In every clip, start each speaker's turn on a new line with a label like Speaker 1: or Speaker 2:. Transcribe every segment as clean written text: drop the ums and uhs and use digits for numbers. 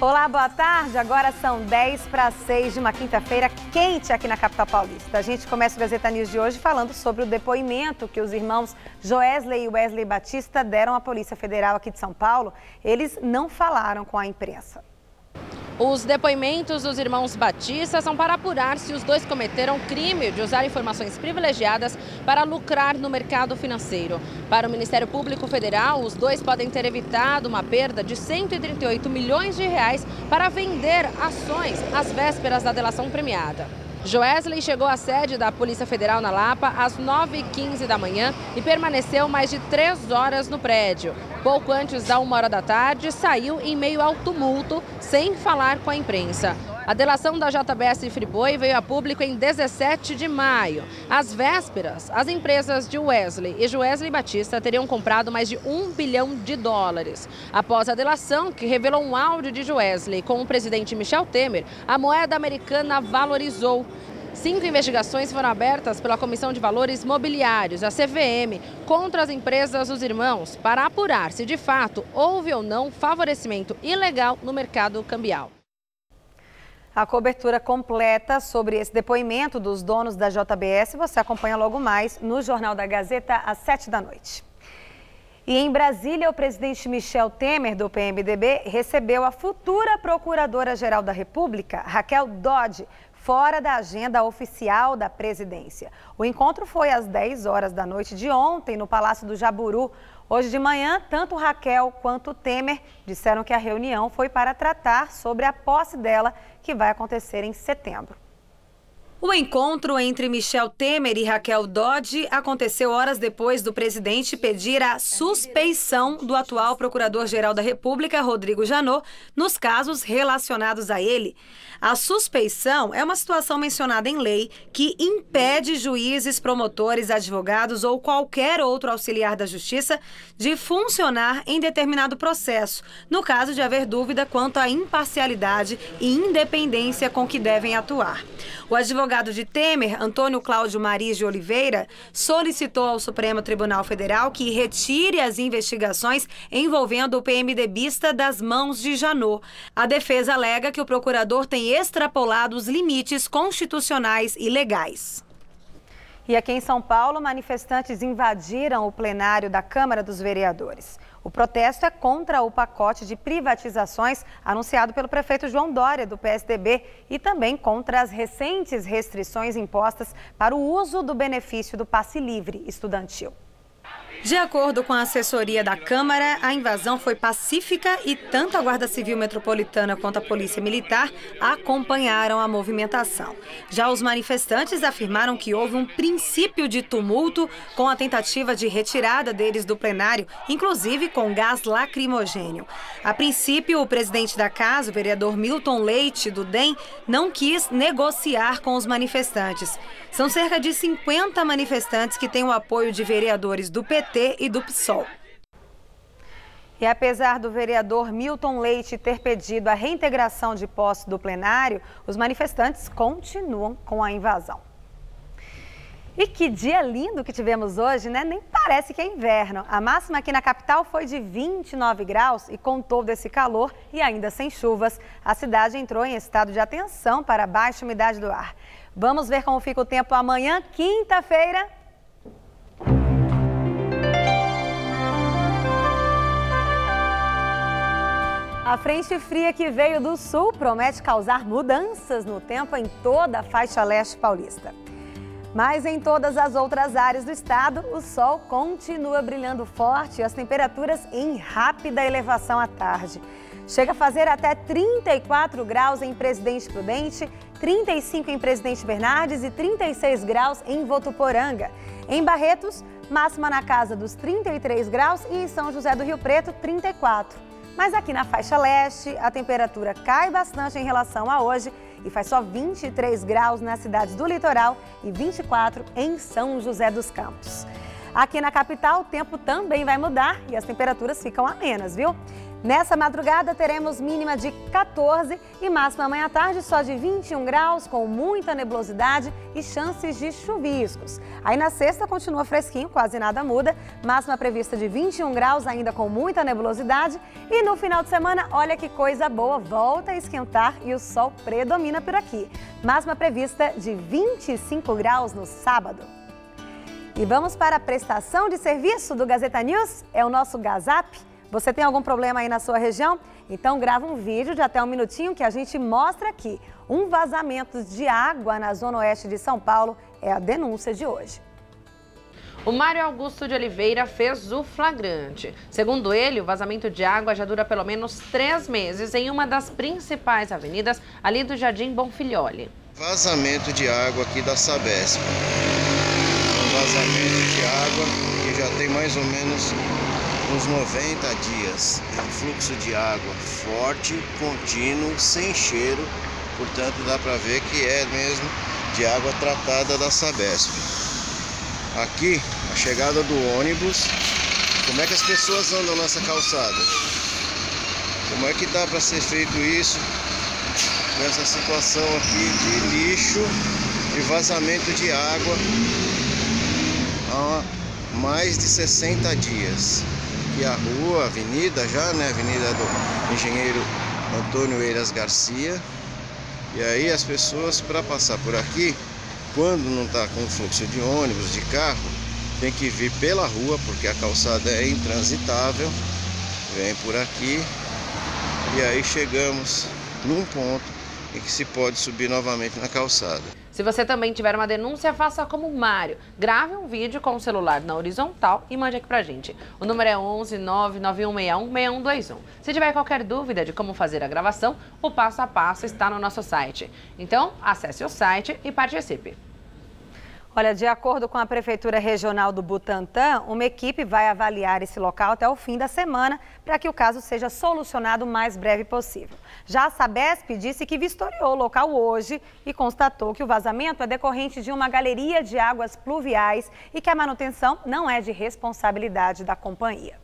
Speaker 1: Olá, boa tarde. Agora são 10 para as 6 de uma quinta-feira quente aqui na capital paulista. A gente começa o Gazeta News de hoje falando sobre o depoimento que os irmãos Joesley e Wesley Batista deram à Polícia Federal aqui de São Paulo. Eles não falaram com a imprensa.
Speaker 2: Os depoimentos dos irmãos Batista são para apurar se os dois cometeram o crime de usar informações privilegiadas para lucrar no mercado financeiro. Para o Ministério Público Federal, os dois podem ter evitado uma perda de 138 milhões de reais para vender ações às vésperas da delação premiada. Joesley chegou à sede da Polícia Federal na Lapa às 9h15 da manhã e permaneceu mais de 3 horas no prédio. Pouco antes da 1h da tarde, saiu em meio ao tumulto, sem falar com a imprensa. A delação da JBS Friboi veio a público em 17 de maio. Às vésperas, as empresas de Wesley e Joesley Batista teriam comprado mais de $1 bilhão. Após a delação, que revelou um áudio de Joesley com o presidente Michel Temer, a moeda americana valorizou. 5 investigações foram abertas pela Comissão de Valores Mobiliários, a CVM, contra as empresas dos irmãos, para apurar se de fato houve ou não favorecimento ilegal no mercado cambial.
Speaker 1: A cobertura completa sobre esse depoimento dos donos da JBS você acompanha logo mais no Jornal da Gazeta às 7 da noite. E em Brasília, o presidente Michel Temer, do PMDB, recebeu a futura Procuradora-Geral da República, Raquel Dodge, fora da agenda oficial da presidência. O encontro foi às 10 horas da noite de ontem no Palácio do Jaburu. Hoje de manhã, tanto Raquel quanto Temer disseram que a reunião foi para tratar sobre a posse dela, que vai acontecer em setembro. O encontro entre Michel Temer e Raquel Dodge aconteceu horas depois do presidente pedir a suspeição do atual Procurador-Geral da República, Rodrigo Janot, nos casos relacionados a ele. A suspeição é uma situação mencionada em lei que impede juízes, promotores, advogados ou qualquer outro auxiliar da Justiça de funcionar em determinado processo, no caso de haver dúvida quanto à imparcialidade e independência com que devem atuar. O advogado de Temer, Antônio Cláudio Maris de Oliveira, solicitou ao Supremo Tribunal Federal que retire as investigações envolvendo o PMDBista das mãos de Janot. A defesa alega que o procurador tem extrapolado os limites constitucionais e legais. E aqui em São Paulo, manifestantes invadiram o plenário da Câmara dos Vereadores. O protesto é contra o pacote de privatizações anunciado pelo prefeito João Dória, do PSDB, e também contra as recentes restrições impostas para o uso do benefício do passe livre estudantil. De acordo com a assessoria da Câmara, a invasão foi pacífica e tanto a Guarda Civil Metropolitana quanto a Polícia Militar acompanharam a movimentação. Já os manifestantes afirmaram que houve um princípio de tumulto com a tentativa de retirada deles do plenário, inclusive com gás lacrimogênio. A princípio, o presidente da casa, o vereador Milton Leite, do DEM, não quis negociar com os manifestantes. São cerca de 50 manifestantes que têm o apoio de vereadores do PT e do PSOL. E apesar do vereador Milton Leite ter pedido a reintegração de posse do plenário, os manifestantes continuam com a invasão. E que dia lindo que tivemos hoje, né? Nem parece que é inverno. A máxima aqui na capital foi de 29 graus e com todo esse calor e ainda sem chuvas, a cidade entrou em estado de atenção para a baixa umidade do ar. Vamos ver como fica o tempo amanhã, quinta-feira. A frente fria que veio do sul promete causar mudanças no tempo em toda a faixa leste paulista. Mas em todas as outras áreas do estado, o sol continua brilhando forte e as temperaturas em rápida elevação à tarde. Chega a fazer até 34 graus em Presidente Prudente, 35 em Presidente Bernardes e 36 graus em Votuporanga. Em Barretos, máxima na casa dos 33 graus e em São José do Rio Preto, 34. Mas aqui na faixa leste, a temperatura cai bastante em relação a hoje e faz só 23 graus nas cidades do litoral e 24 em São José dos Campos. Aqui na capital, o tempo também vai mudar e as temperaturas ficam amenas, viu? Nessa madrugada teremos mínima de 14 e máxima amanhã à tarde só de 21 graus, com muita nebulosidade e chances de chuviscos. Aí na sexta continua fresquinho, quase nada muda, máxima prevista de 21 graus, ainda com muita nebulosidade. E no final de semana, olha que coisa boa, volta a esquentar e o sol predomina por aqui. Máxima prevista de 25 graus no sábado. E vamos para a prestação de serviço do Gazeta News, é o nosso Gazap. Você tem algum problema aí na sua região? Então grava um vídeo de até um minutinho que a gente mostra aqui. Um vazamento de água na zona oeste de São Paulo é a denúncia de hoje.
Speaker 2: O Mário Augusto de Oliveira fez o flagrante. Segundo ele, o vazamento de água já dura pelo menos 3 meses em uma das principais avenidas ali do Jardim Bonfilholi.
Speaker 3: Vazamento de água aqui da Sabesp. Um vazamento de água que já tem mais ou menos uns 90 dias, fluxo de água forte, contínuo, sem cheiro, portanto dá para ver que é mesmo de água tratada da Sabesp. Aqui, a chegada do ônibus, como é que as pessoas andam nessa calçada? Como é que dá para ser feito isso nessa situação aqui de lixo e vazamento de água há mais de 60 dias? E a rua, a avenida já, né? Avenida do engenheiro Antônio Eiras Garcia. E aí as pessoas, para passar por aqui, quando não está com fluxo de ônibus, de carro, tem que vir pela rua, porque a calçada é intransitável. Vem por aqui e aí chegamos num ponto em que se pode subir novamente na calçada.
Speaker 2: Se você também tiver uma denúncia, faça como o Mário. Grave um vídeo com o celular na horizontal e mande aqui pra gente. O número é 11 99161 6121. Se tiver qualquer dúvida de como fazer a gravação, o passo a passo está no nosso site. Então, acesse o site e participe.
Speaker 1: Olha, de acordo com a Prefeitura Regional do Butantã, uma equipe vai avaliar esse local até o fim da semana para que o caso seja solucionado o mais breve possível. Já a Sabesp disse que vistoriou o local hoje e constatou que o vazamento é decorrente de uma galeria de águas pluviais e que a manutenção não é de responsabilidade da companhia.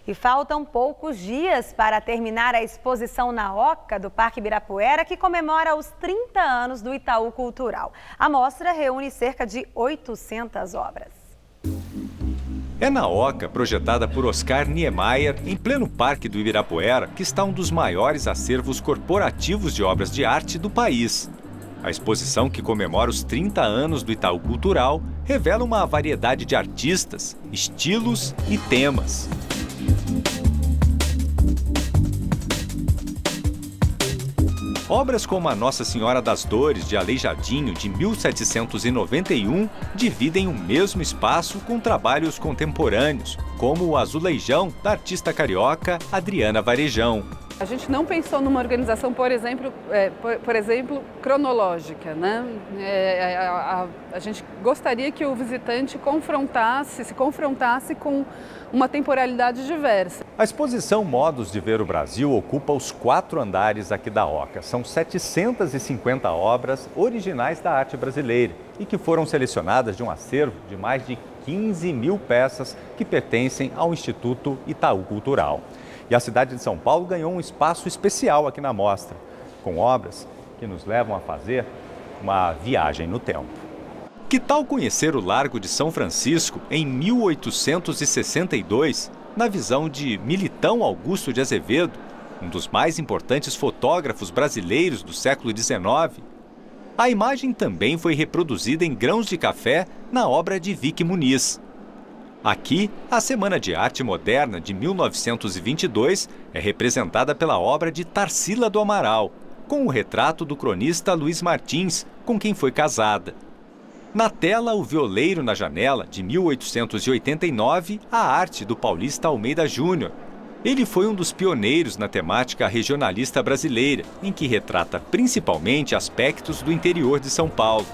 Speaker 1: E faltam poucos dias para terminar a exposição na Oca do Parque Ibirapuera, que comemora os 30 anos do Itaú Cultural. A mostra reúne cerca de 800 obras.
Speaker 4: É na Oca, projetada por Oscar Niemeyer, em pleno Parque do Ibirapuera, que está um dos maiores acervos corporativos de obras de arte do país. A exposição, que comemora os 30 anos do Itaú Cultural, revela uma variedade de artistas, estilos e temas. Obras como a Nossa Senhora das Dores, de Aleijadinho, de 1791, dividem o mesmo espaço com trabalhos contemporâneos, como o Azulejão, da artista carioca Adriana Varejão.
Speaker 5: A gente não pensou numa organização, por exemplo, cronológica, né? A gente gostaria que o visitante se confrontasse com uma temporalidade diversa.
Speaker 4: A exposição Modos de Ver o Brasil ocupa os 4 andares aqui da Oca. São 750 obras originais da arte brasileira e que foram selecionadas de um acervo de mais de 15 mil peças que pertencem ao Instituto Itaú Cultural. E a cidade de São Paulo ganhou um espaço especial aqui na mostra, com obras que nos levam a fazer uma viagem no tempo. Que tal conhecer o Largo de São Francisco em 1862, na visão de Militão Augusto de Azevedo, um dos mais importantes fotógrafos brasileiros do século XIX? A imagem também foi reproduzida em grãos de café na obra de Vicky Muniz. Aqui, a Semana de Arte Moderna de 1922 é representada pela obra de Tarsila do Amaral, com o retrato do cronista Luiz Martins, com quem foi casada. Na tela, O Violeiro na Janela, de 1889, a arte do paulista Almeida Júnior. Ele foi um dos pioneiros na temática regionalista brasileira, em que retrata principalmente aspectos do interior de São Paulo.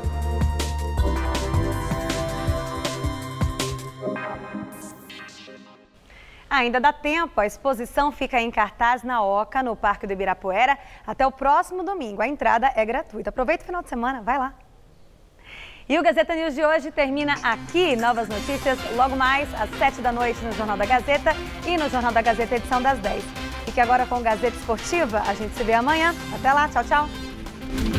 Speaker 1: Ainda dá tempo, a exposição fica em cartaz na Oca, no Parque do Ibirapuera, até o próximo domingo. A entrada é gratuita. Aproveita o final de semana, vai lá. E o Gazeta News de hoje termina aqui. Novas notícias logo mais às 7 da noite no Jornal da Gazeta e no Jornal da Gazeta edição das 10. Fique agora com o Gazeta Esportiva. A gente se vê amanhã. Até lá. Tchau, tchau.